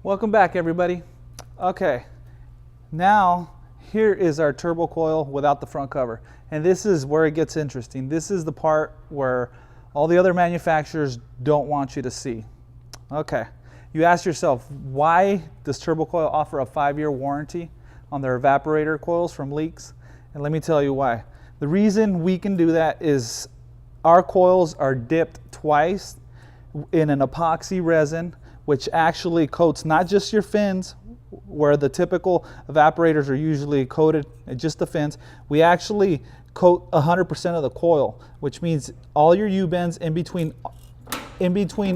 Welcome back, everybody. Okay, now here is our turbo coil without the front cover. And this is where it gets interesting. This is the part where all the other manufacturers don't want you to see. Okay, you ask yourself, why does Turbo Coil offer a 5-year warranty on their evaporator coils from leaks? And let me tell you why. The reason we can do that is our coils are dipped twice in an epoxy resin, which actually coats not just your fins, where the typical evaporators are usually coated just the fins. We actually coat 100% of the coil, which means all your U-bends in between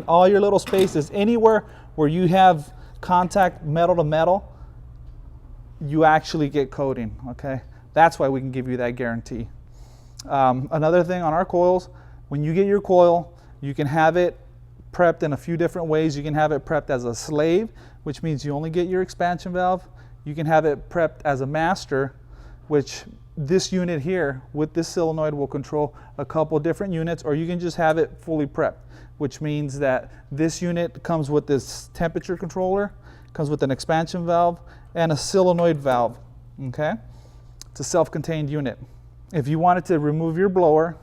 all your little spaces, anywhere where you have contact metal to metal, you actually get coating, okay? That's why we can give you that guarantee. Another thing on our coils, when you get your coil, you can have it prepped in a few different ways. You can have it prepped as a slave, which means you only get your expansion valve. You can have it prepped as a master, which this unit here with this solenoid will control a couple different units, or you can just have it fully prepped, which means that this unit comes with this temperature controller, comes with an expansion valve and a solenoid valve, okay? It's a self-contained unit. If you wanted to remove your blower,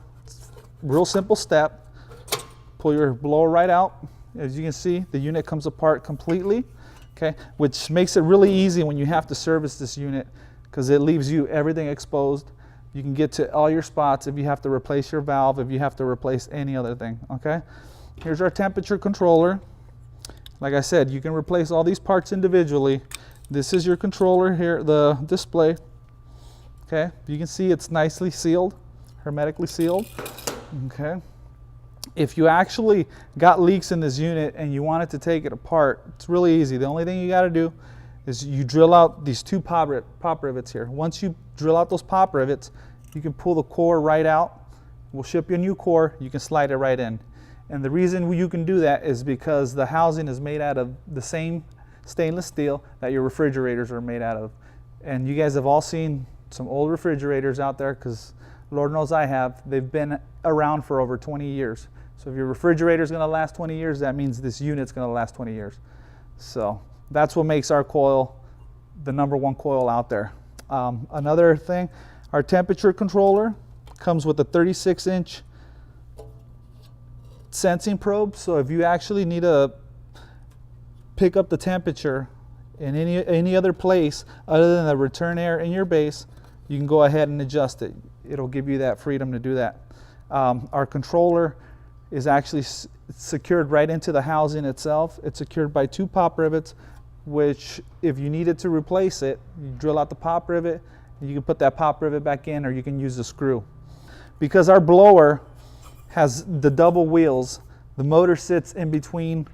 real simple step. Pull your blower right out. As you can see, the unit comes apart completely, okay? Which makes it really easy when you have to service this unit, because it leaves you everything exposed. You can get to all your spots if you have to replace your valve, if you have to replace any other thing, okay? Here's our temperature controller. Like I said, you can replace all these parts individually. This is your controller here, the display, okay? You can see it's nicely sealed, hermetically sealed, okay? If you actually got leaks in this unit and you wanted to take it apart, it's really easy. The only thing you got to do is you drill out these two pop rivets here. Once you drill out those pop rivets, you can pull the core right out. We'll ship you a new core. You can slide it right in. And the reason you can do that is because the housing is made out of the same stainless steel that your refrigerators are made out of. And you guys have all seen some old refrigerators out there, because Lord knows I have. They've been around for over 20 years. So if your refrigerator is going to last 20 years, that means this unit's going to last 20 years. So that's what makes our coil the #1 coil out there. Another thing, our temperature controller comes with a 36-inch sensing probe. So if you actually need to pick up the temperature in any other place other than the return air in your base, you can go ahead and adjust it. It'll give you that freedom to do that. Our controller is actually secured right into the housing itself. It's secured by 2 pop rivets, which if you needed to replace it, you drill out the pop rivet, you can put that pop rivet back in, or you can use the screw. Because our blower has the double wheels, the motor sits in between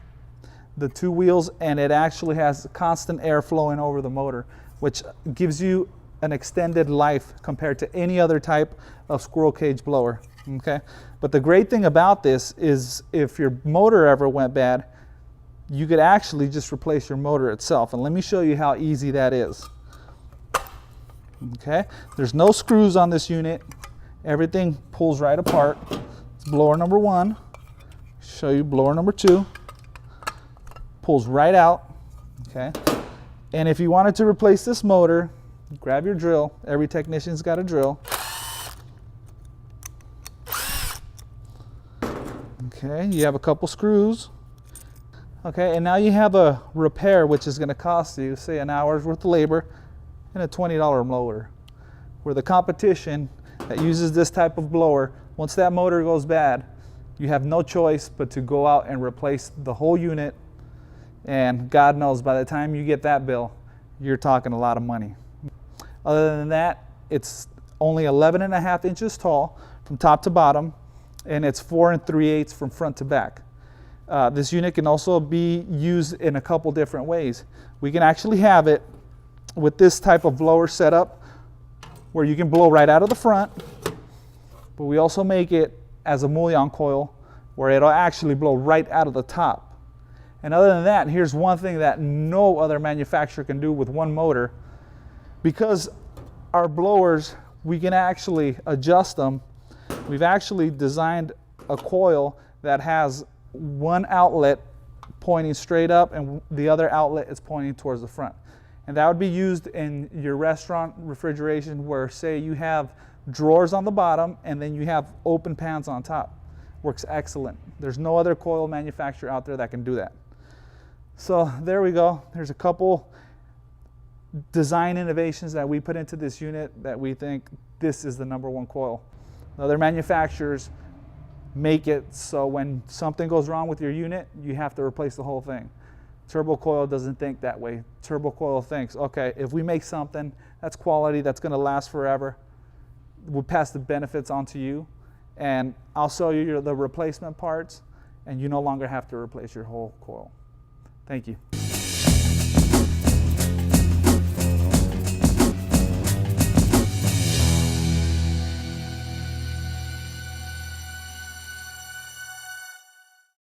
the 2 wheels, and it actually has constant air flowing over the motor, which gives you an extended life compared to any other type of squirrel cage blower, okay? But the great thing about this is if your motor ever went bad, you could actually just replace your motor itself. And let me show you how easy that is. Okay, there's no screws on this unit. Everything pulls right apart. It's blower #1. Show you blower #2. Pulls right out, okay? And if you wanted to replace this motor, grab your drill. Every technician's got a drill. Okay, you have a couple screws. Okay, and now you have a repair, which is going to cost you, say, an hour's worth of labor and a $20 motor. Where the competition that uses this type of blower, once that motor goes bad, you have no choice but to go out and replace the whole unit. And God knows, by the time you get that bill, you're talking a lot of money. Other than that, it's only 11.5 inches tall from top to bottom, and it's 4 3/8 from front to back. This unit can also be used in a couple different ways. We can actually have it with this type of blower setup where you can blow right out of the front, but we also make it as a mullion coil where it'll actually blow right out of the top. And other than that, here's one thing that no other manufacturer can do with one motor. Because our blowers, we can actually adjust them. We've actually designed a coil that has one outlet pointing straight up and the other outlet is pointing towards the front. And that would be used in your restaurant refrigeration where, say, you have drawers on the bottom and then you have open pans on top. Works excellent. There's no other coil manufacturer out there that can do that. So there we go. There's a couple design innovations that we put into this unit that we think this is the #1 coil. Other manufacturers make it so when something goes wrong with your unit, you have to replace the whole thing. Turbo Coil doesn't think that way. Turbo Coil thinks, okay, if we make something that's quality, that's going to last forever, we'll pass the benefits on to you, and I'll show you the replacement parts, and you no longer have to replace your whole coil. Thank you.